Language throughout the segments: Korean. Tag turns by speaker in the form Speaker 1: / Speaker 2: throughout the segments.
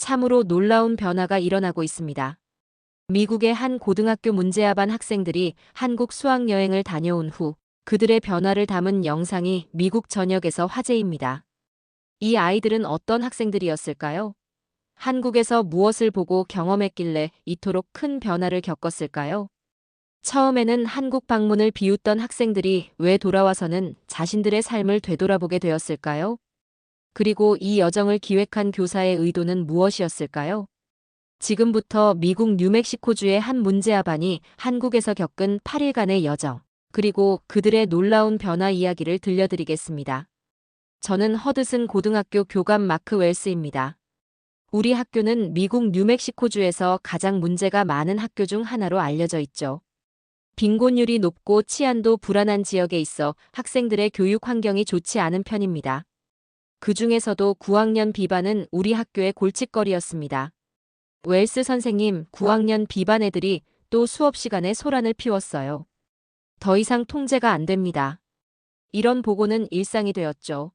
Speaker 1: 참으로 놀라운 변화가 일어나고 있습니다. 미국의 한 고등학교 문제아반 학생들이 한국 수학여행을 다녀온 후 그들의 변화를 담은 영상이 미국 전역에서 화제입니다. 이 아이들은 어떤 학생들이었을까요? 한국에서 무엇을 보고 경험했길래 이토록 큰 변화를 겪었을까요? 처음에는 한국 방문을 비웃던 학생들이 왜 돌아와서는 자신들의 삶을 되돌아보게 되었을까요? 그리고 이 여정을 기획한 교사의 의도는 무엇이었을까요? 지금부터 미국 뉴멕시코주의 한 문제아반이 한국에서 겪은 8일간의 여정, 그리고 그들의 놀라운 변화 이야기를 들려드리겠습니다. 저는 허드슨 고등학교 교감 마크 웰스입니다. 우리 학교는 미국 뉴멕시코주에서 가장 문제가 많은 학교 중 하나로 알려져 있죠. 빈곤율이 높고 치안도 불안한 지역에 있어 학생들의 교육 환경이 좋지 않은 편입니다. 그 중에서도 9학년 B반은 우리 학교의 골칫거리였습니다. 웰스 선생님, 9학년 B반 애들이 또 수업 시간에 소란을 피웠어요. 더 이상 통제가 안 됩니다. 이런 보고는 일상이 되었죠.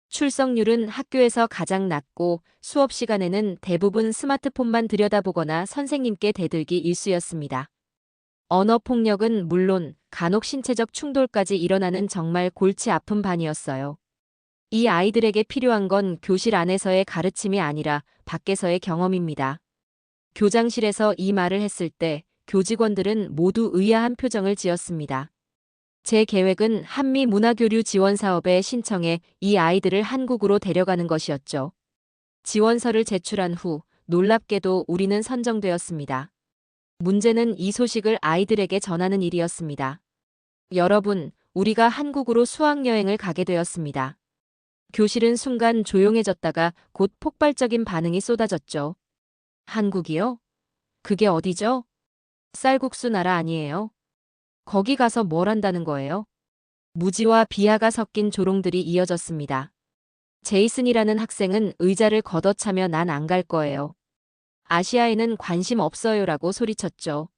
Speaker 1: 출석률은 학교에서 가장 낮고 수업 시간에는 대부분 스마트폰만 들여다보거나 선생님께 대들기 일쑤였습니다. 언어폭력은 물론 간혹 신체적 충돌까지 일어나는 정말 골치 아픈 반이었어요. 이 아이들에게 필요한 건 교실 안에서의 가르침이 아니라 밖에서의 경험입니다. 교장실에서 이 말을 했을 때 교직원들은 모두 의아한 표정을 지었습니다. 제 계획은 한미 문화교류 지원 사업에 신청해 이 아이들을 한국으로 데려가는 것이었죠. 지원서를 제출한 후 놀랍게도 우리는 선정되었습니다. 문제는 이 소식을 아이들에게 전하는 일이었습니다. 여러분, 우리가 한국으로 수학여행을 가게 되었습니다. 교실은 순간 조용해졌다가 곧 폭발적인 반응이 쏟아졌죠. 한국이요? 그게 어디죠? 쌀국수 나라 아니에요? 거기 가서 뭘 한다는 거예요? 무지와 비하가 섞인 조롱들이 이어졌습니다. 제이슨이라는 학생은 의자를 걷어차며 난 안 갈 거예요. 아시아에는 관심 없어요라고 소리쳤죠.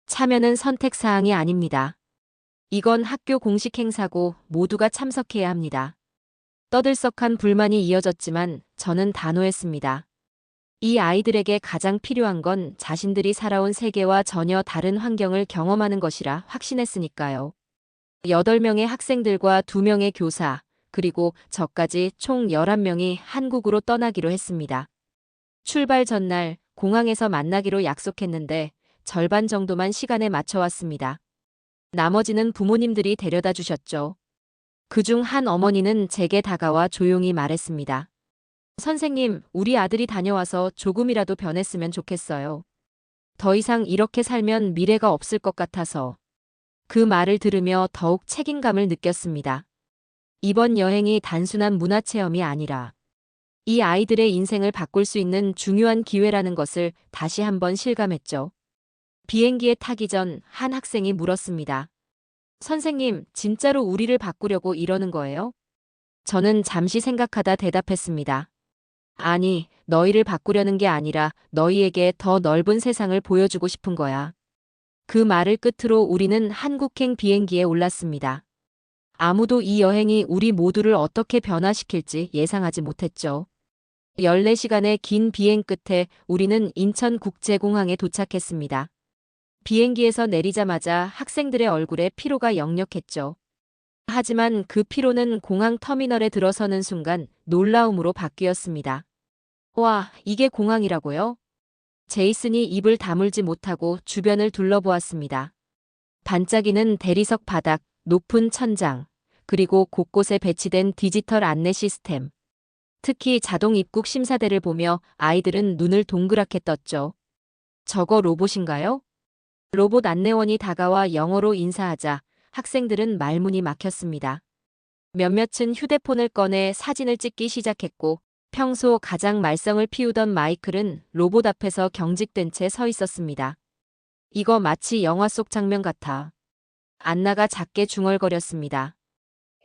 Speaker 1: 참여는 선택사항이 아닙니다. 이건 학교 공식 행사고 모두가 참석해야 합니다. 떠들썩한 불만이 이어졌지만 저는 단호했습니다. 이 아이들에게 가장 필요한 건 자신들이 살아온 세계와 전혀 다른 환경을 경험하는 것이라 확신했으니까요. 8명의 학생들과 2명의 교사, 그리고 저까지 총 11명이 한국으로 떠나기로 했습니다. 출발 전날 공항에서 만나기로 약속했는데 절반 정도만 시간에 맞춰왔습니다. 나머지는 부모님들이 데려다 주셨죠. 그중 한 어머니는 제게 다가와 조용히 말했습니다. 선생님, 우리 아들이 다녀와서 조금이라도 변했으면 좋겠어요. 더 이상 이렇게 살면 미래가 없을 것 같아서. 그 말을 들으며 더욱 책임감을 느꼈습니다. 이번 여행이 단순한 문화체험이 아니라 이 아이들의 인생을 바꿀 수 있는 중요한 기회라는 것을 다시 한번 실감했죠. 비행기에 타기 전 한 학생이 물었습니다. 선생님, 진짜로 우리를 바꾸려고 이러는 거예요? 저는 잠시 생각하다 대답했습니다. 아니, 너희를 바꾸려는 게 아니라 너희에게 더 넓은 세상을 보여주고 싶은 거야. 그 말을 끝으로 우리는 한국행 비행기에 올랐습니다. 아무도 이 여행이 우리 모두를 어떻게 변화시킬지 예상하지 못했죠. 14시간의 긴 비행 끝에 우리는 인천국제공항에 도착했습니다. 비행기에서 내리자마자 학생들의 얼굴에 피로가 역력했죠. 하지만 그 피로는 공항 터미널에 들어서는 순간 놀라움으로 바뀌었습니다. 와, 이게 공항이라고요? 제이슨이 입을 다물지 못하고 주변을 둘러보았습니다. 반짝이는 대리석 바닥, 높은 천장, 그리고 곳곳에 배치된 디지털 안내 시스템. 특히 자동 입국 심사대를 보며 아이들은 눈을 동그랗게 떴죠. 저거 로봇인가요? 로봇 안내원이 다가와 영어로 인사하자 학생들은 말문이 막혔습니다. 몇몇은 휴대폰을 꺼내 사진을 찍기 시작했고 평소 가장 말썽을 피우던 마이클은 로봇 앞에서 경직된 채 서 있었습니다. 이거 마치 영화 속 장면 같아. 안나가 작게 중얼거렸습니다.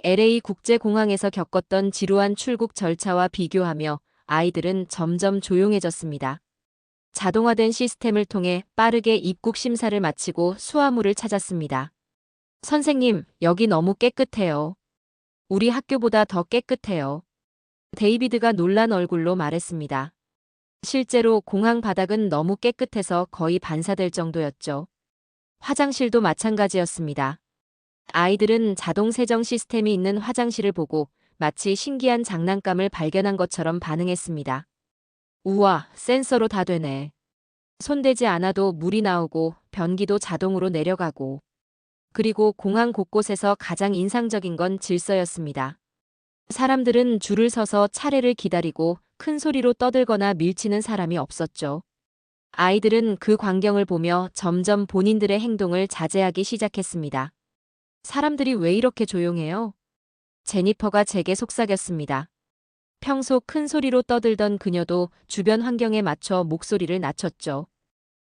Speaker 1: LA 국제공항에서 겪었던 지루한 출국 절차와 비교하며 아이들은 점점 조용해졌습니다. 자동화된 시스템을 통해 빠르게 입국 심사를 마치고 수화물을 찾았습니다. 선생님, 여기 너무 깨끗해요. 우리 학교보다 더 깨끗해요. 데이비드가 놀란 얼굴로 말했습니다. 실제로 공항 바닥은 너무 깨끗해서 거의 반사될 정도였죠. 화장실도 마찬가지였습니다. 아이들은 자동 세정 시스템이 있는 화장실을 보고 마치 신기한 장난감을 발견한 것처럼 반응했습니다. 우와, 센서로 다 되네. 손대지 않아도 물이 나오고 변기도 자동으로 내려가고. 그리고 공항 곳곳에서 가장 인상적인 건 질서였습니다. 사람들은 줄을 서서 차례를 기다리고 큰 소리로 떠들거나 밀치는 사람이 없었죠. 아이들은 그 광경을 보며 점점 본인들의 행동을 자제하기 시작했습니다. 사람들이 왜 이렇게 조용해요? 제니퍼가 제게 속삭였습니다. 평소 큰 소리로 떠들던 그녀도 주변 환경에 맞춰 목소리를 낮췄죠.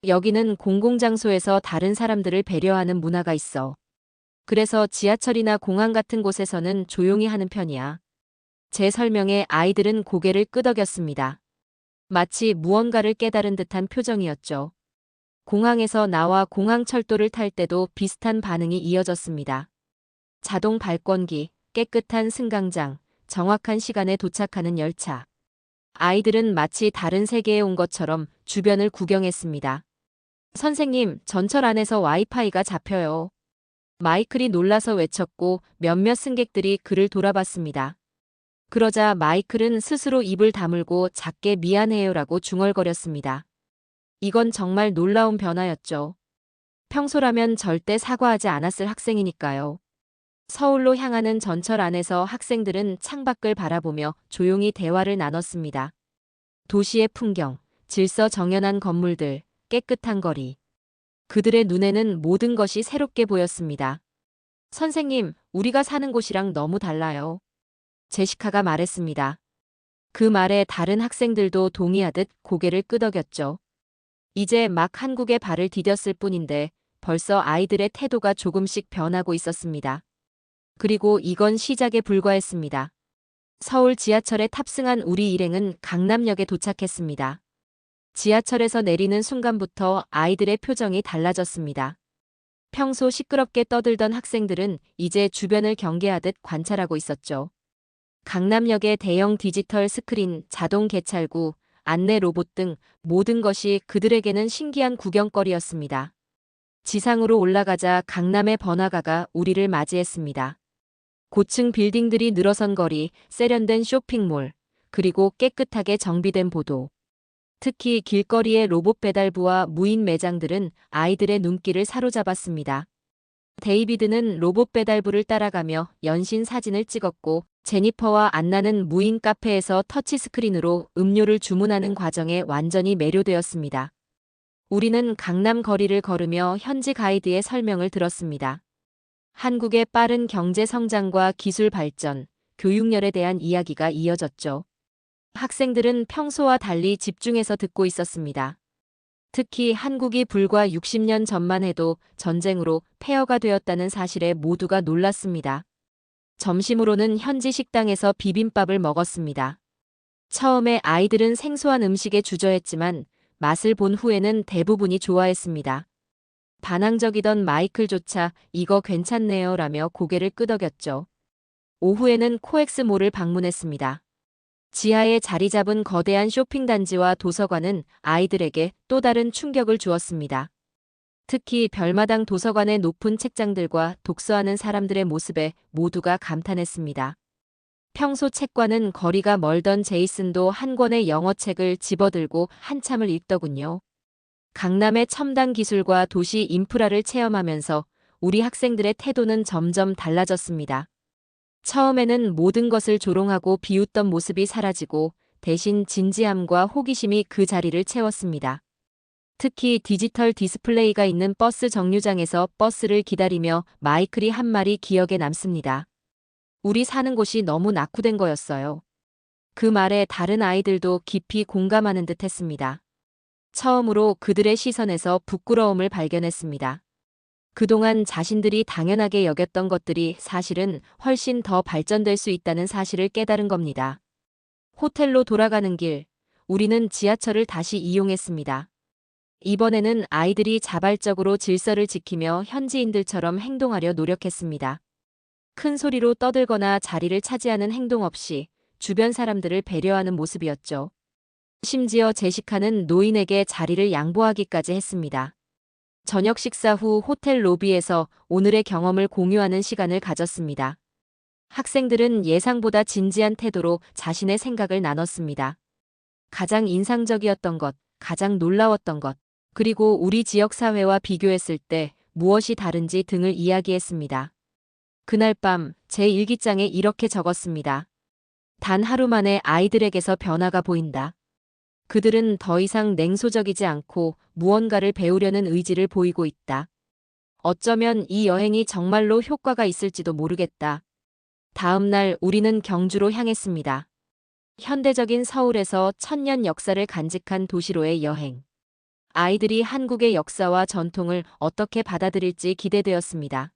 Speaker 1: 여기는 공공장소에서 다른 사람들을 배려하는 문화가 있어. 그래서 지하철이나 공항 같은 곳에서는 조용히 하는 편이야. 제 설명에 아이들은 고개를 끄덕였습니다. 마치 무언가를 깨달은 듯한 표정이었죠. 공항에서 나와 공항철도를 탈 때도 비슷한 반응이 이어졌습니다. 자동 발권기, 깨끗한 승강장, 정확한 시간에 도착하는 열차. 아이들은 마치 다른 세계에 온 것처럼 주변을 구경했습니다. 선생님, 전철 안에서 와이파이가 잡혀요. 마이클이 놀라서 외쳤고 몇몇 승객들이 그를 돌아봤습니다. 그러자 마이클은 스스로 입을 다물고 작게 미안해요라고 중얼거렸습니다. 이건 정말 놀라운 변화였죠. 평소라면 절대 사과하지 않았을 학생이니까요. 서울로 향하는 전철 안에서 학생들은 창밖을 바라보며 조용히 대화를 나눴습니다. 도시의 풍경, 질서 정연한 건물들, 깨끗한 거리. 그들의 눈에는 모든 것이 새롭게 보였습니다. 선생님, 우리가 사는 곳이랑 너무 달라요. 제시카가 말했습니다. 그 말에 다른 학생들도 동의하듯 고개를 끄덕였죠. 이제 막 한국에 발을 디뎠을 뿐인데 벌써 아이들의 태도가 조금씩 변하고 있었습니다. 그리고 이건 시작에 불과했습니다. 서울 지하철에 탑승한 우리 일행은 강남역에 도착했습니다. 지하철에서 내리는 순간부터 아이들의 표정이 달라졌습니다. 평소 시끄럽게 떠들던 학생들은 이제 주변을 경계하듯 관찰하고 있었죠. 강남역의 대형 디지털 스크린, 자동 개찰구, 안내 로봇 등 모든 것이 그들에게는 신기한 구경거리였습니다. 지상으로 올라가자 강남의 번화가가 우리를 맞이했습니다. 고층 빌딩들이 늘어선 거리, 세련된 쇼핑몰, 그리고 깨끗하게 정비된 보도. 특히 길거리의 로봇 배달부와 무인 매장들은 아이들의 눈길을 사로잡았습니다. 데이비드는 로봇 배달부를 따라가며 연신 사진을 찍었고 제니퍼와 안나는 무인 카페에서 터치스크린으로 음료를 주문하는 과정에 완전히 매료되었습니다. 우리는 강남 거리를 걸으며 현지 가이드의 설명을 들었습니다. 한국의 빠른 경제 성장과 기술 발전, 교육열에 대한 이야기가 이어졌죠. 학생들은 평소와 달리 집중해서 듣고 있었습니다. 특히 한국이 불과 60년 전만 해도 전쟁으로 폐허가 되었다는 사실에 모두가 놀랐습니다. 점심으로는 현지 식당에서 비빔밥을 먹었습니다. 처음에 아이들은 생소한 음식에 주저했지만 맛을 본 후에는 대부분이 좋아했습니다. 반항적이던 마이클조차 이거 괜찮네요 라며 고개를 끄덕였죠. 오후에는 코엑스몰을 방문했습니다. 지하에 자리 잡은 거대한 쇼핑단지와 도서관은 아이들에게 또 다른 충격을 주었습니다. 특히 별마당 도서관의 높은 책장들과 독서하는 사람들의 모습에 모두가 감탄했습니다. 평소 책과는 거리가 멀던 제이슨도 한 권의 영어책을 집어들고 한참을 읽더군요. 강남의 첨단 기술과 도시 인프라를 체험하면서 우리 학생들의 태도는 점점 달라졌습니다. 처음에는 모든 것을 조롱하고 비웃던 모습이 사라지고 대신 진지함과 호기심이 그 자리를 채웠습니다. 특히 디지털 디스플레이가 있는 버스 정류장에서 버스를 기다리며 마이클이 한 말이 기억에 남습니다. 우리 사는 곳이 너무 낙후된 거였어요. 그 말에 다른 아이들도 깊이 공감하는 듯 했습니다. 처음으로 그들의 시선에서 부끄러움을 발견했습니다. 그동안 자신들이 당연하게 여겼던 것들이 사실은 훨씬 더 발전될 수 있다는 사실을 깨달은 겁니다. 호텔로 돌아가는 길, 우리는 지하철을 다시 이용했습니다. 이번에는 아이들이 자발적으로 질서를 지키며 현지인들처럼 행동하려 노력했습니다. 큰 소리로 떠들거나 자리를 차지하는 행동 없이 주변 사람들을 배려하는 모습이었죠. 심지어 제시카는 노인에게 자리를 양보하기까지 했습니다. 저녁 식사 후 호텔 로비에서 오늘의 경험을 공유하는 시간을 가졌습니다. 학생들은 예상보다 진지한 태도로 자신의 생각을 나눴습니다. 가장 인상적이었던 것, 가장 놀라웠던 것, 그리고 우리 지역 사회와 비교했을 때 무엇이 다른지 등을 이야기했습니다. 그날 밤 제 일기장에 이렇게 적었습니다. 단 하루 만에 아이들에게서 변화가 보인다. 그들은 더 이상 냉소적이지 않고 무언가를 배우려는 의지를 보이고 있다. 어쩌면 이 여행이 정말로 효과가 있을지도 모르겠다. 다음 날 우리는 경주로 향했습니다. 현대적인 서울에서 천년 역사를 간직한 도시로의 여행. 아이들이 한국의 역사와 전통을 어떻게 받아들일지 기대되었습니다.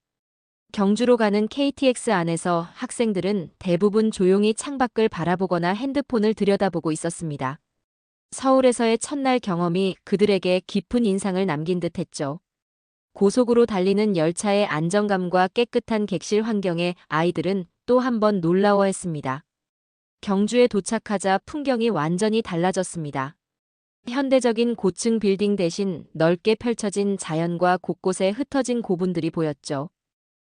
Speaker 1: 경주로 가는 KTX 안에서 학생들은 대부분 조용히 창밖을 바라보거나 핸드폰을 들여다보고 있었습니다. 서울에서의 첫날 경험이 그들에게 깊은 인상을 남긴 듯했죠. 고속으로 달리는 열차의 안정감과 깨끗한 객실 환경에 아이들은 또 한 번 놀라워했습니다. 경주에 도착하자 풍경이 완전히 달라졌습니다. 현대적인 고층 빌딩 대신 넓게 펼쳐진 자연과 곳곳에 흩어진 고분들이 보였죠.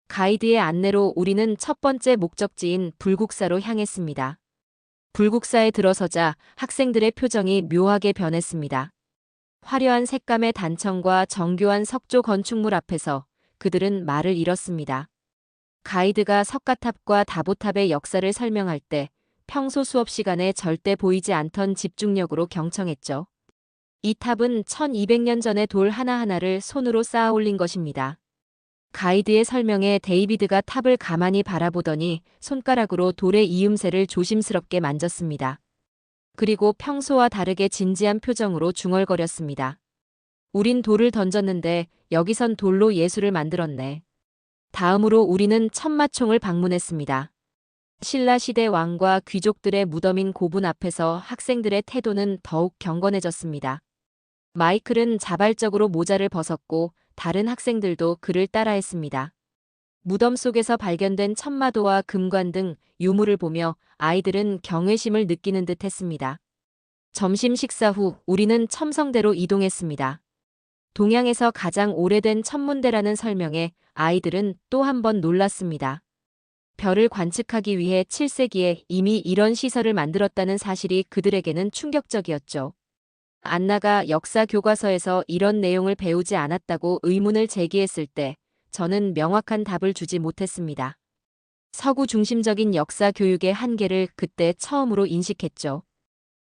Speaker 1: 가이드의 안내로 우리는 첫 번째 목적지인 불국사로 향했습니다. 불국사에 들어서자 학생들의 표정이 묘하게 변했습니다. 화려한 색감의 단청과 정교한 석조 건축물 앞에서 그들은 말을 잃었습니다. 가이드가 석가탑과 다보탑의 역사를 설명할 때 평소 수업 시간에 절대 보이지 않던 집중력으로 경청했죠. 이 탑은 1200년 전의 돌 하나하나를 손으로 쌓아 올린 것입니다. 가이드의 설명에 데이비드가 탑을 가만히 바라보더니 손가락으로 돌의 이음새를 조심스럽게 만졌습니다. 그리고 평소와 다르게 진지한 표정으로 중얼거렸습니다. 우린 돌을 던졌는데 여기선 돌로 예술을 만들었네. 다음으로 우리는 천마총을 방문했습니다. 신라 시대 왕과 귀족들의 무덤인 고분 앞에서 학생들의 태도는 더욱 경건해졌습니다. 마이클은 자발적으로 모자를 벗었고 다른 학생들도 그를 따라했습니다. 무덤 속에서 발견된 천마도와 금관 등 유물을 보며 아이들은 경외심을 느끼는 듯 했습니다. 점심 식사 후 우리는 첨성대로 이동했습니다. 동양에서 가장 오래된 천문대라는 설명에 아이들은 또 한 번 놀랐습니다. 별을 관측하기 위해 7세기에 이미 이런 시설을 만들었다는 사실이 그들에게는 충격적이었죠. 안나가 역사 교과서에서 이런 내용을 배우지 않았다고 의문을 제기했을 때 저는 명확한 답을 주지 못했습니다. 서구 중심적인 역사 교육의 한계를 그때 처음으로 인식했죠.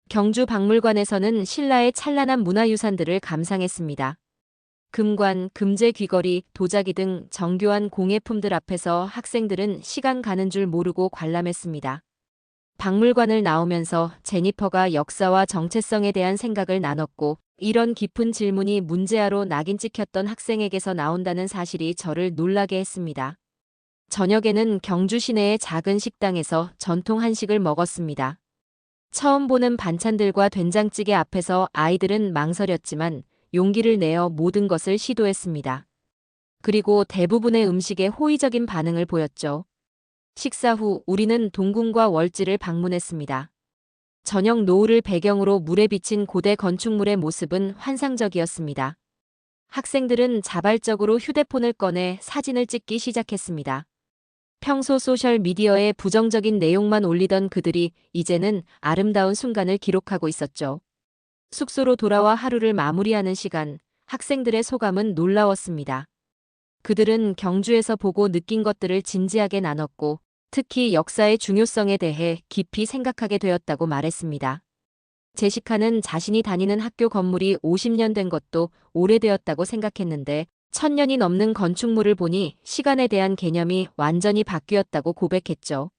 Speaker 1: 경주 박물관에서는 신라의 찬란한 문화유산들을 감상했습니다. 금관, 금제 귀걸이, 도자기 등 정교한 공예품들 앞에서 학생들은 시간 가는 줄 모르고 관람했습니다. 박물관을 나오면서 제니퍼가 역사와 정체성에 대한 생각을 나눴고 이런 깊은 질문이 문제아로 낙인 찍혔던 학생에게서 나온다는 사실이 저를 놀라게 했습니다. 저녁에는 경주 시내의 작은 식당에서 전통 한식을 먹었습니다. 처음 보는 반찬들과 된장찌개 앞에서 아이들은 망설였지만 용기를 내어 모든 것을 시도했습니다. 그리고 대부분의 음식에 호의적인 반응을 보였죠. 식사 후 우리는 동궁과 월지를 방문했습니다. 저녁 노을을 배경으로 물에 비친 고대 건축물의 모습은 환상적이었습니다. 학생들은 자발적으로 휴대폰을 꺼내 사진을 찍기 시작했습니다. 평소 소셜미디어에 부정적인 내용만 올리던 그들이 이제는 아름다운 순간을 기록하고 있었죠. 숙소로 돌아와 하루를 마무리하는 시간, 학생들의 소감은 놀라웠습니다. 그들은 경주에서 보고 느낀 것들을 진지하게 나눴고 특히 역사의 중요성에 대해 깊이 생각하게 되었다고 말했습니다. 제시카는 자신이 다니는 학교 건물이 50년 된 것도 오래되었다고 생각했는데 1000년이 넘는 건축물을 보니 시간에 대한 개념이 완전히 바뀌었다고 고백했죠.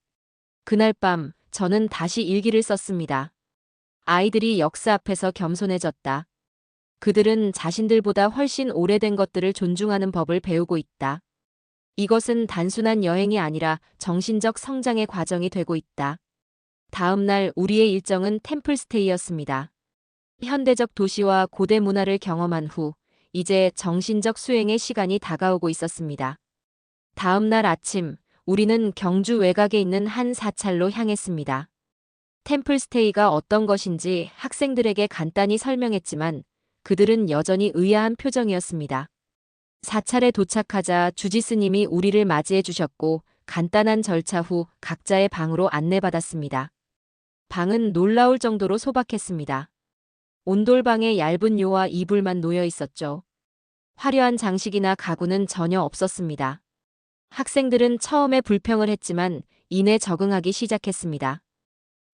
Speaker 1: 그날 밤 저는 다시 일기를 썼습니다. 아이들이 역사 앞에서 겸손해졌다. 그들은 자신들보다 훨씬 오래된 것들을 존중하는 법을 배우고 있다. 이것은 단순한 여행이 아니라 정신적 성장의 과정이 되고 있다. 다음 날 우리의 일정은 템플스테이였습니다. 현대적 도시와 고대 문화를 경험한 후 이제 정신적 수행의 시간이 다가오고 있었습니다. 다음 날 아침 우리는 경주 외곽에 있는 한 사찰로 향했습니다. 템플스테이가 어떤 것인지 학생들에게 간단히 설명했지만 그들은 여전히 의아한 표정이었습니다. 사찰에 도착하자 주지스님이 우리를 맞이해 주셨고 간단한 절차 후 각자의 방으로 안내받았습니다. 방은 놀라울 정도로 소박했습니다. 온돌방에 얇은 요와 이불만 놓여 있었죠. 화려한 장식이나 가구는 전혀 없었습니다. 학생들은 처음에 불평을 했지만 이내 적응하기 시작했습니다.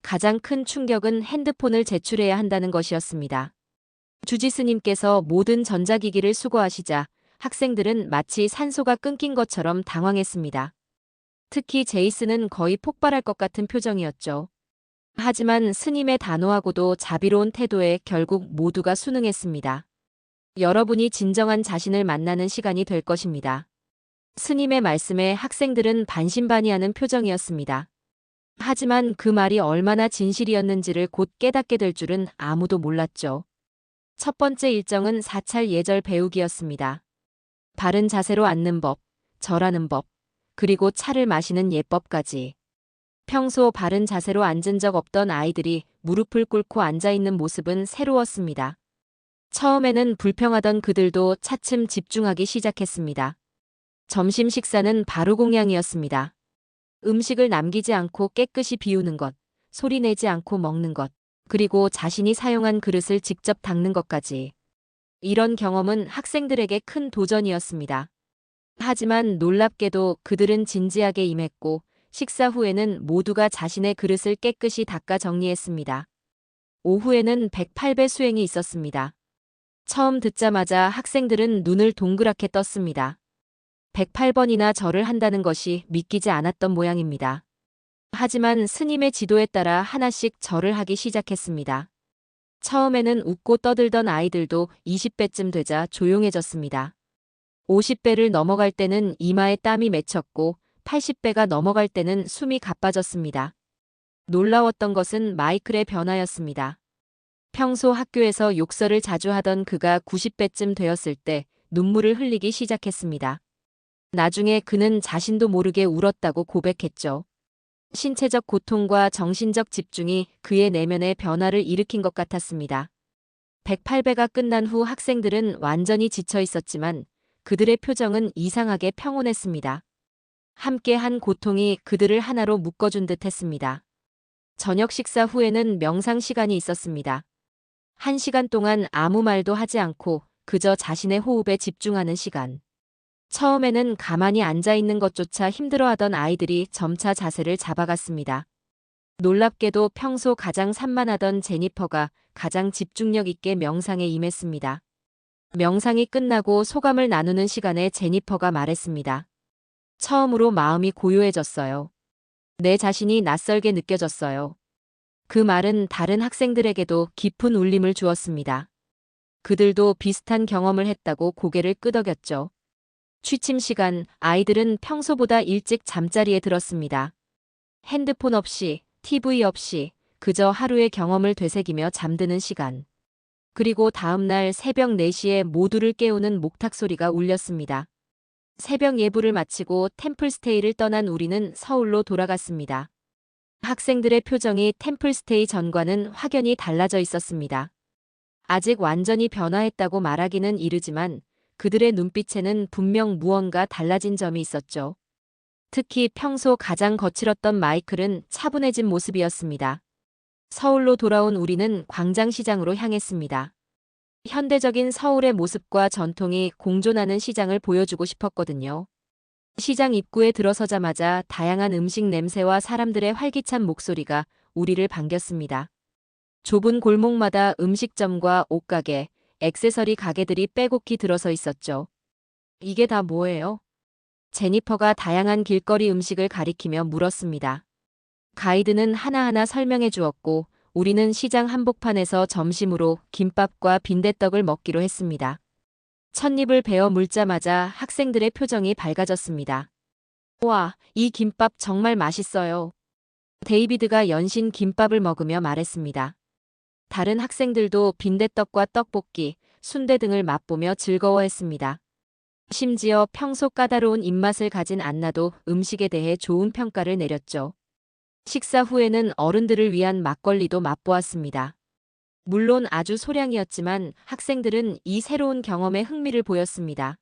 Speaker 1: 가장 큰 충격은 핸드폰을 제출해야 한다는 것이었습니다. 주지스님께서 모든 전자기기를 수거하시자 학생들은 마치 산소가 끊긴 것처럼 당황했습니다. 특히 제이스는 거의 폭발할 것 같은 표정이었죠. 하지만 스님의 단호하고도 자비로운 태도에 결국 모두가 순응했습니다. 여러분이 진정한 자신을 만나는 시간이 될 것입니다. 스님의 말씀에 학생들은 반신반의하는 표정이었습니다. 하지만 그 말이 얼마나 진실이었는지를 곧 깨닫게 될 줄은 아무도 몰랐죠. 첫 번째 일정은 사찰 예절 배우기였습니다. 바른 자세로 앉는 법, 절하는 법, 그리고 차를 마시는 예법까지. 평소 바른 자세로 앉은 적 없던 아이들이 무릎을 꿇고 앉아있는 모습은 새로웠습니다. 처음에는 불평하던 그들도 차츰 집중하기 시작했습니다. 점심 식사는 바로 공양이었습니다. 음식을 남기지 않고 깨끗이 비우는 것, 소리내지 않고 먹는 것, 그리고 자신이 사용한 그릇을 직접 닦는 것까지. 이런 경험은 학생들에게 큰 도전이었습니다. 하지만 놀랍게도 그들은 진지하게 임했고 식사 후에는 모두가 자신의 그릇을 깨끗이 닦아 정리했습니다. 오후에는 108배 수행이 있었습니다. 처음 듣자마자 학생들은 눈을 동그랗게 떴습니다. 108번이나 절을 한다는 것이 믿기지 않았던 모양입니다. 하지만 스님의 지도에 따라 하나씩 절을 하기 시작했습니다. 처음에는 웃고 떠들던 아이들도 20배쯤 되자 조용해졌습니다. 50배를 넘어갈 때는 이마에 땀이 맺혔고 80배가 넘어갈 때는 숨이 가빠졌습니다. 놀라웠던 것은 마이클의 변화였습니다. 평소 학교에서 욕설을 자주 하던 그가 90배쯤 되었을 때 눈물을 흘리기 시작했습니다. 나중에 그는 자신도 모르게 울었다고 고백했죠. 신체적 고통과 정신적 집중이 그의 내면의 변화를 일으킨 것 같았습니다. 108배가 끝난 후 학생들은 완전히 지쳐 있었지만 그들의 표정은 이상하게 평온했습니다. 함께한 고통이 그들을 하나로 묶어준 듯 했습니다. 저녁 식사 후에는 명상 시간이 있었습니다. 1시간 동안 아무 말도 하지 않고 그저 자신의 호흡에 집중하는 시간. 처음에는 가만히 앉아있는 것조차 힘들어하던 아이들이 점차 자세를 잡아갔습니다. 놀랍게도 평소 가장 산만하던 제니퍼가 가장 집중력 있게 명상에 임했습니다. 명상이 끝나고 소감을 나누는 시간에 제니퍼가 말했습니다. 처음으로 마음이 고요해졌어요. 내 자신이 낯설게 느껴졌어요. 그 말은 다른 학생들에게도 깊은 울림을 주었습니다. 그들도 비슷한 경험을 했다고 고개를 끄덕였죠. 취침 시간, 아이들은 평소보다 일찍 잠자리에 들었습니다. 핸드폰 없이, TV 없이 그저 하루의 경험을 되새기며 잠드는 시간. 그리고 다음 날 새벽 4시에 모두를 깨우는 목탁 소리가 울렸습니다. 새벽 예불을 마치고 템플스테이를 떠난 우리는 서울로 돌아갔습니다. 학생들의 표정이 템플스테이 전과는 확연히 달라져 있었습니다. 아직 완전히 변화했다고 말하기는 이르지만 그들의 눈빛에는 분명 무언가 달라진 점이 있었죠. 특히 평소 가장 거칠었던 마이클은 차분해진 모습이었습니다. 서울로 돌아온 우리는 광장시장으로 향했습니다. 현대적인 서울의 모습과 전통이 공존하는 시장을 보여주고 싶었거든요. 시장 입구에 들어서자마자 다양한 음식 냄새와 사람들의 활기찬 목소리가 우리를 반겼습니다. 좁은 골목마다 음식점과 옷가게, 액세서리 가게들이 빼곡히 들어서 있었죠. 이게 다 뭐예요? 제니퍼가 다양한 길거리 음식을 가리키며 물었습니다. 가이드는 하나하나 설명해 주었고 우리는 시장 한복판에서 점심으로 김밥과 빈대떡을 먹기로 했습니다. 찻입을 베어 물자마자 학생들의 표정이 밝아졌습니다. 와, 이 김밥 정말 맛있어요. 데이비드가 연신 김밥을 먹으며 말했습니다. 다른 학생들도 빈대떡과 떡볶이, 순대 등을 맛보며 즐거워했습니다. 심지어 평소 까다로운 입맛을 가진 안나도 음식에 대해 좋은 평가를 내렸죠. 식사 후에는 어른들을 위한 막걸리도 맛보았습니다. 물론 아주 소량이었지만 학생들은 이 새로운 경험에 흥미를 보였습니다.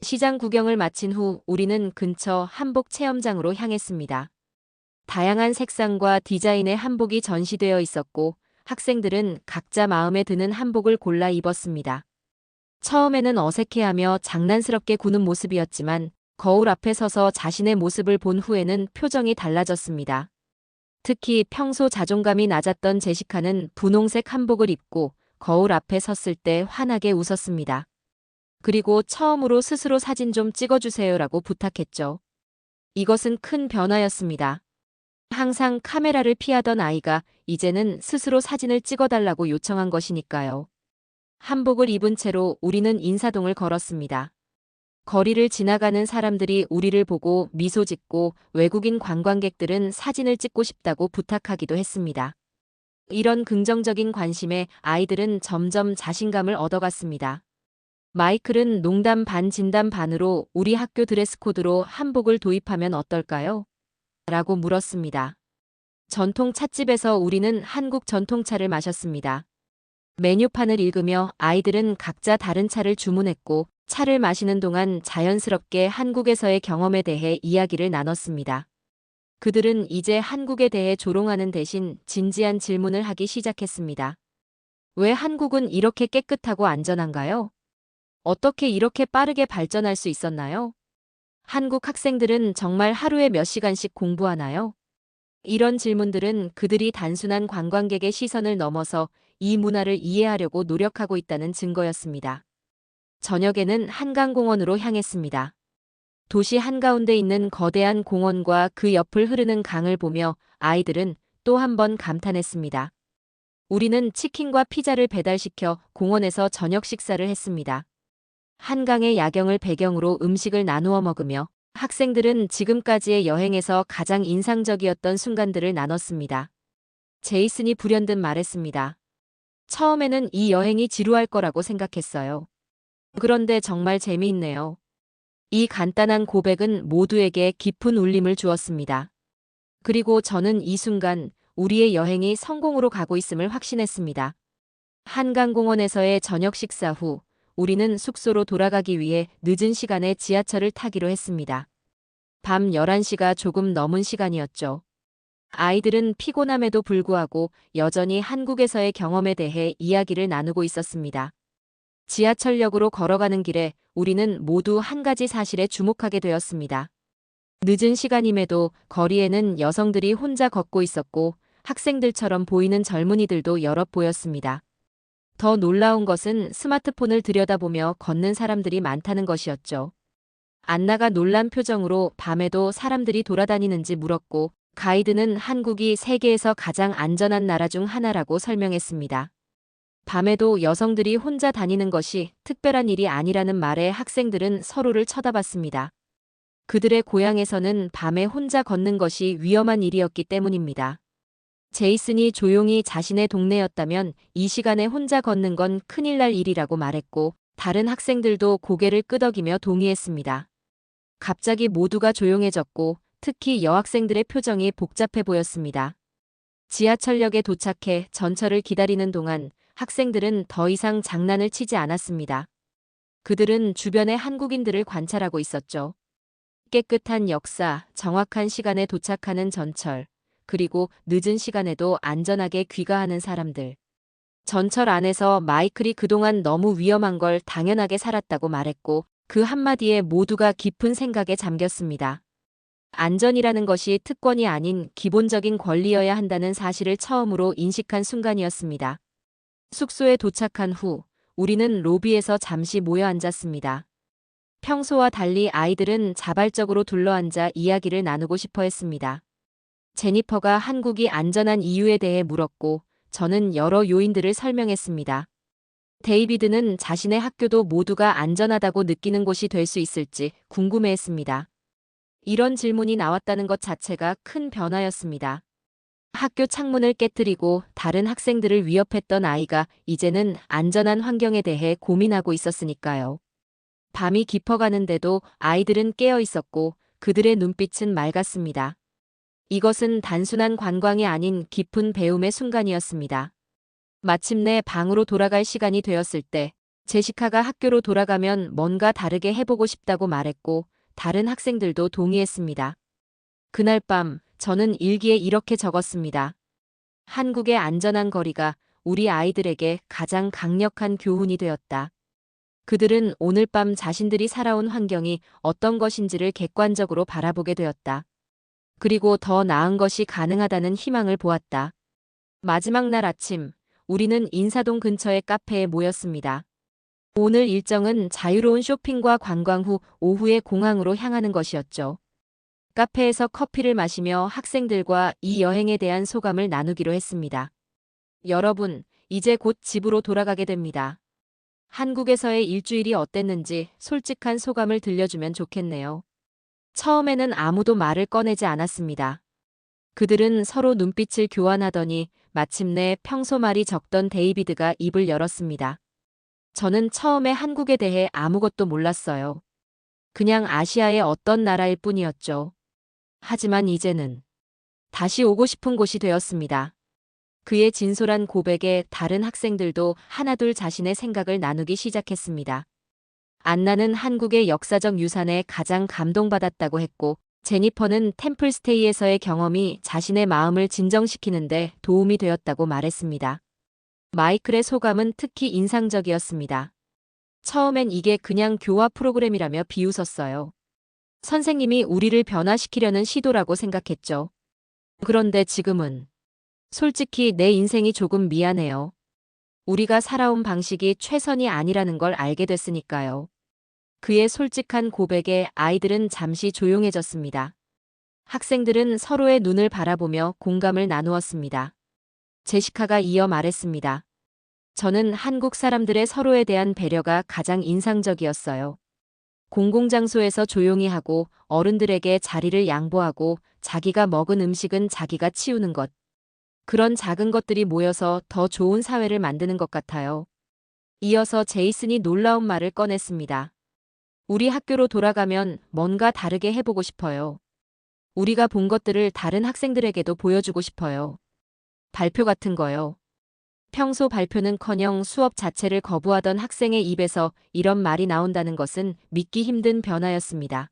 Speaker 1: 시장 구경을 마친 후 우리는 근처 한복 체험장으로 향했습니다. 다양한 색상과 디자인의 한복이 전시되어 있었고 학생들은 각자 마음에 드는 한복을 골라 입었습니다. 처음에는 어색해하며 장난스럽게 구는 모습이었지만 거울 앞에 서서 자신의 모습을 본 후에는 표정이 달라졌습니다. 특히 평소 자존감이 낮았던 제시카는 분홍색 한복을 입고 거울 앞에 섰을 때 환하게 웃었습니다. 그리고 처음으로 스스로 사진 좀 찍어주세요라고 부탁했죠. 이것은 큰 변화였습니다. 항상 카메라를 피하던 아이가 이제는 스스로 사진을 찍어달라고 요청한 것이니까요. 한복을 입은 채로 우리는 인사동을 걸었습니다. 거리를 지나가는 사람들이 우리를 보고 미소 짓고 외국인 관광객들은 사진을 찍고 싶다고 부탁하기도 했습니다. 이런 긍정적인 관심에 아이들은 점점 자신감을 얻어갔습니다. 마이클은 농담 반 진담 반으로 우리 학교 드레스 코드로 한복을 도입하면 어떨까요? 라고 물었습니다. 전통 찻집에서 우리는 한국 전통차를 마셨습니다. 메뉴판을 읽으며 아이들은 각자 다른 차를 주문했고 차를 마시는 동안 자연스럽게 한국에서의 경험에 대해 이야기를 나눴습니다. 그들은 이제 한국에 대해 조롱하는 대신 진지한 질문을 하기 시작했습니다. 왜 한국은 이렇게 깨끗하고 안전한가요? 어떻게 이렇게 빠르게 발전할 수 있었나요? 한국 학생들은 정말 하루에 몇 시간씩 공부하나요? 이런 질문들은 그들이 단순한 관광객의 시선을 넘어서 이 문화를 이해하려고 노력하고 있다는 증거였습니다. 저녁에는 한강공원으로 향했습니다. 도시 한가운데 있는 거대한 공원과 그 옆을 흐르는 강을 보며 아이들은 또 한 번 감탄했습니다. 우리는 치킨과 피자를 배달시켜 공원에서 저녁 식사를 했습니다. 한강의 야경을 배경으로 음식을 나누어 먹으며 학생들은 지금까지의 여행에서 가장 인상적이었던 순간들을 나눴습니다. 제이슨이 불현듯 말했습니다. 처음에는 이 여행이 지루할 거라고 생각했어요. 그런데 정말 재미있네요. 이 간단한 고백은 모두에게 깊은 울림을 주었습니다. 그리고 저는 이 순간 우리의 여행이 성공으로 가고 있음을 확신했습니다. 한강공원에서의 저녁 식사 후 우리는 숙소로 돌아가기 위해 늦은 시간에 지하철을 타기로 했습니다. 밤 11시가 조금 넘은 시간이었죠. 아이들은 피곤함에도 불구하고 여전히 한국에서의 경험에 대해 이야기를 나누고 있었습니다. 지하철역으로 걸어가는 길에 우리는 모두 한 가지 사실에 주목하게 되었습니다. 늦은 시간임에도 거리에는 여성들이 혼자 걷고 있었고 학생들처럼 보이는 젊은이들도 여럿 보였습니다. 더 놀라운 것은 스마트폰을 들여다보며 걷는 사람들이 많다는 것이었죠. 안나가 놀란 표정으로 밤에도 사람들이 돌아다니는지 물었고 가이드는 한국이 세계에서 가장 안전한 나라 중 하나라고 설명했습니다. 밤에도 여성들이 혼자 다니는 것이 특별한 일이 아니라는 말에 학생들은 서로를 쳐다봤습니다. 그들의 고향에서는 밤에 혼자 걷는 것이 위험한 일이었기 때문입니다. 제이슨이 조용히 자신의 동네였다면 이 시간에 혼자 걷는 건 큰일 날 일이라고 말했고 다른 학생들도 고개를 끄덕이며 동의했습니다. 갑자기 모두가 조용해졌고 특히 여학생들의 표정이 복잡해 보였습니다. 지하철역에 도착해 전철을 기다리는 동안 학생들은 더 이상 장난을 치지 않았습니다. 그들은 주변의 한국인들을 관찰하고 있었죠. 깨끗한 역사, 정확한 시간에 도착하는 전철, 그리고 늦은 시간에도 안전하게 귀가하는 사람들. 전철 안에서 마이클이 그동안 너무 위험한 걸 당연하게 살았다고 말했고 그 한마디에 모두가 깊은 생각에 잠겼습니다. 안전이라는 것이 특권이 아닌 기본적인 권리여야 한다는 사실을 처음으로 인식한 순간이었습니다. 숙소에 도착한 후 우리는 로비에서 잠시 모여 앉았습니다. 평소와 달리 아이들은 자발적으로 둘러앉아 이야기를 나누고 싶어 했습니다. 제니퍼가 한국이 안전한 이유에 대해 물었고 저는 여러 요인들을 설명했습니다. 데이비드는 자신의 학교도 모두가 안전하다고 느끼는 곳이 될 수 있을지 궁금해했습니다. 이런 질문이 나왔다는 것 자체가 큰 변화였습니다. 학교 창문을 깨뜨리고 다른 학생들을 위협했던 아이가 이제는 안전한 환경에 대해 고민하고 있었으니까요. 밤이 깊어가는데도 아이들은 깨어 있었고 그들의 눈빛은 맑았습니다. 이것은 단순한 관광이 아닌 깊은 배움의 순간이었습니다. 마침내 방으로 돌아갈 시간이 되었을 때 제시카가 학교로 돌아가면 뭔가 다르게 해보고 싶다고 말했고 다른 학생들도 동의했습니다. 그날 밤 저는 일기에 이렇게 적었습니다. 한국의 안전한 거리가 우리 아이들에게 가장 강력한 교훈이 되었다. 그들은 오늘 밤 자신들이 살아온 환경이 어떤 것인지를 객관적으로 바라보게 되었다. 그리고 더 나은 것이 가능하다는 희망을 보았다. 마지막 날 아침, 우리는 인사동 근처의 카페에 모였습니다. 오늘 일정은 자유로운 쇼핑과 관광 후 오후에 공항으로 향하는 것이었죠. 카페에서 커피를 마시며 학생들과 이 여행에 대한 소감을 나누기로 했습니다. 여러분, 이제 곧 집으로 돌아가게 됩니다. 한국에서의 일주일이 어땠는지 솔직한 소감을 들려주면 좋겠네요. 처음에는 아무도 말을 꺼내지 않았습니다. 그들은 서로 눈빛을 교환하더니 마침내 평소 말이 적던 데이비드가 입을 열었습니다. 저는 처음에 한국에 대해 아무것도 몰랐어요. 그냥 아시아의 어떤 나라일 뿐이었죠. 하지만 이제는 다시 오고 싶은 곳이 되었습니다. 그의 진솔한 고백에 다른 학생들도 하나둘 자신의 생각을 나누기 시작했습니다. 안나는 한국의 역사적 유산에 가장 감동받았다고 했고, 제니퍼는 템플스테이에서의 경험이 자신의 마음을 진정시키는데 도움이 되었다고 말했습니다. 마이클의 소감은 특히 인상적이었습니다. 처음엔 이게 그냥 교화 프로그램이라며 비웃었어요. 선생님이 우리를 변화시키려는 시도라고 생각했죠. 그런데 지금은 솔직히 내 인생이 조금 미안해요. 우리가 살아온 방식이 최선이 아니라는 걸 알게 됐으니까요. 그의 솔직한 고백에 아이들은 잠시 조용해졌습니다. 학생들은 서로의 눈을 바라보며 공감을 나누었습니다. 제시카가 이어 말했습니다. 저는 한국 사람들의 서로에 대한 배려가 가장 인상적이었어요. 공공장소에서 조용히 하고 어른들에게 자리를 양보하고 자기가 먹은 음식은 자기가 치우는 것. 그런 작은 것들이 모여서 더 좋은 사회를 만드는 것 같아요. 이어서 제이슨이 놀라운 말을 꺼냈습니다. 우리 학교로 돌아가면 뭔가 다르게 해보고 싶어요. 우리가 본 것들을 다른 학생들에게도 보여주고 싶어요. 발표 같은 거요. 평소 발표는커녕 수업 자체를 거부하던 학생의 입에서 이런 말이 나온다는 것은 믿기 힘든 변화였습니다.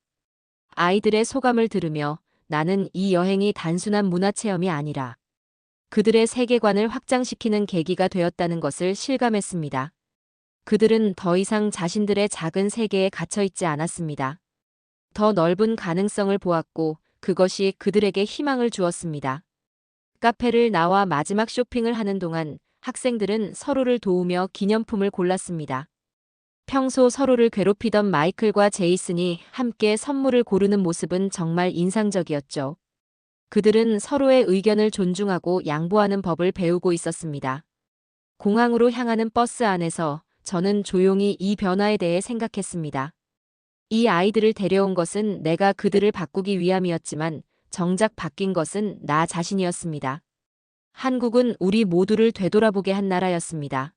Speaker 1: 아이들의 소감을 들으며 나는 이 여행이 단순한 문화체험이 아니라 그들의 세계관을 확장시키는 계기가 되었다는 것을 실감했습니다. 그들은 더 이상 자신들의 작은 세계에 갇혀있지 않았습니다. 더 넓은 가능성을 보았고 그것이 그들에게 희망을 주었습니다. 카페를 나와 마지막 쇼핑을 하는 동안 학생들은 서로를 도우며 기념품을 골랐습니다. 평소 서로를 괴롭히던 마이클과 제이슨이 함께 선물을 고르는 모습은 정말 인상적이었죠. 그들은 서로의 의견을 존중하고 양보하는 법을 배우고 있었습니다. 공항으로 향하는 버스 안에서 저는 조용히 이 변화에 대해 생각했습니다. 이 아이들을 데려온 것은 내가 그들을 바꾸기 위함이었지만 정작 바뀐 것은 나 자신이었습니다. 한국은 우리 모두를 되돌아보게 한 나라였습니다.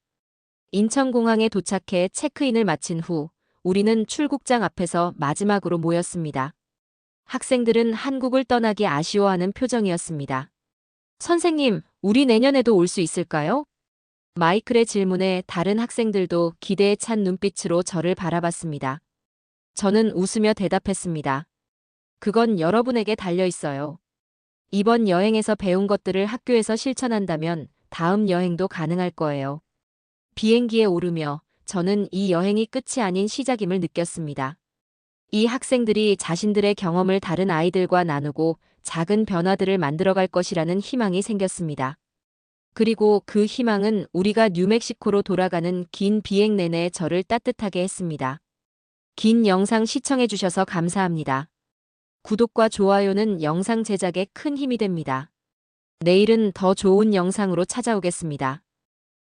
Speaker 1: 인천공항에 도착해 체크인을 마친 후 우리는 출국장 앞에서 마지막으로 모였습니다. 학생들은 한국을 떠나기 아쉬워하는 표정이었습니다. 선생님, 우리 내년에도 올 수 있을까요? 마이클의 질문에 다른 학생들도 기대에 찬 눈빛으로 저를 바라봤습니다. 저는 웃으며 대답했습니다. 그건 여러분에게 달려 있어요. 이번 여행에서 배운 것들을 학교에서 실천한다면 다음 여행도 가능할 거예요. 비행기에 오르며 저는 이 여행이 끝이 아닌 시작임을 느꼈습니다. 이 학생들이 자신들의 경험을 다른 아이들과 나누고 작은 변화들을 만들어갈 것이라는 희망이 생겼습니다. 그리고 그 희망은 우리가 뉴멕시코로 돌아가는 긴 비행 내내 저를 따뜻하게 했습니다. 긴 영상 시청해주셔서 감사합니다. 구독과 좋아요는 영상 제작에 큰 힘이 됩니다. 내일은 더 좋은 영상으로 찾아오겠습니다.